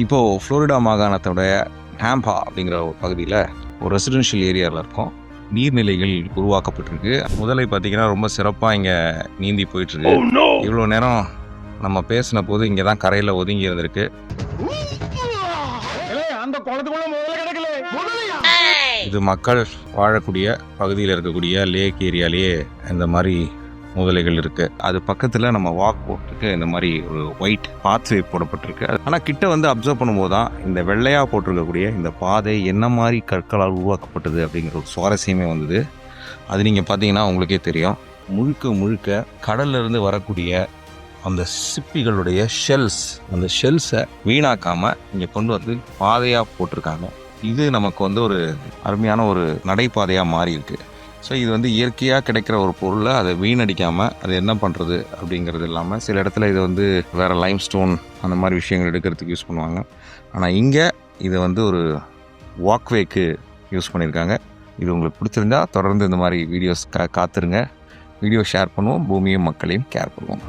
இப்போது ஃப்ளோரிடா மாகாணத்தோட டேம்பா அப்படிங்கிற ஒரு பகுதியில் ஒரு ரெசிடென்ஷியல் ஏரியாவில் இருக்கும். நீர்நிலைகள் உருவாக்கப்பட்டிருக்கு. முதலை பார்த்திங்கன்னா ரொம்ப சிறப்பாக இங்கே நீந்தி போயிட்டுருக்கு. இவ்வளோ நேரம் நம்ம பேசின போது இங்கே தான் கரையில் ஒதுங்கி இருந்திருக்கு. இது மக்கள் வாழக்கூடிய பகுதியில் இருக்கக்கூடிய லேக் ஏரியாலேயே இந்த மாதிரி முதலைகள் இருக்கு. அது பக்கத்தில் நம்ம வாக் போட்டுருக்கு. இந்த மாதிரி ஒரு ஒயிட் பாத்வே போடப்பட்டிருக்கு. ஆனால் கிட்ட வந்து அப்சர்வ் பண்ணும்போது தான் இந்த வெள்ளையாக போட்டிருக்கக்கூடிய இந்த பாதை என்ன மாதிரி கற்களால் உருவாக்கப்பட்டது அப்படிங்கிற ஒரு சுவாரஸ்யமே வந்தது. அது நீங்கள் பார்த்தீங்கன்னா உங்களுக்கே தெரியும். முழுக்க முழுக்க கடல்லிருந்து வரக்கூடிய அந்த சிப்பிகளுடைய ஷெல்ஸ், அந்த ஷெல்ஸை வீணாக்காமல் இங்கே கொண்டு வந்து பாதையாக போட்டிருக்காங்க. இது நமக்கு வந்து ஒரு அருமையான ஒரு நடைபாதையாக மாறி இருக்கு. ஸோ இது வந்து இயற்கையாக கிடைக்கிற ஒரு பொருளை அதை வீணடிக்காமல் அது என்ன பண்ணுறது அப்படிங்கிறது இல்லாமல் சில இடத்துல இது வந்து வேறு லைம் ஸ்டோன் அந்த மாதிரி விஷயங்கள் எடுக்கிறதுக்கு யூஸ் பண்ணுவாங்க. ஆனால் இங்கே இதை வந்து ஒரு வாக்வேக்கு யூஸ் பண்ணியிருக்காங்க. இது உங்களுக்கு பிடிச்சிருந்தா தொடர்ந்து இந்த மாதிரி வீடியோஸ் காத்துருங்க. வீடியோ ஷேர் பண்ணுவோம். பூமியும் மக்களையும் கேர் பண்ணுவோம்.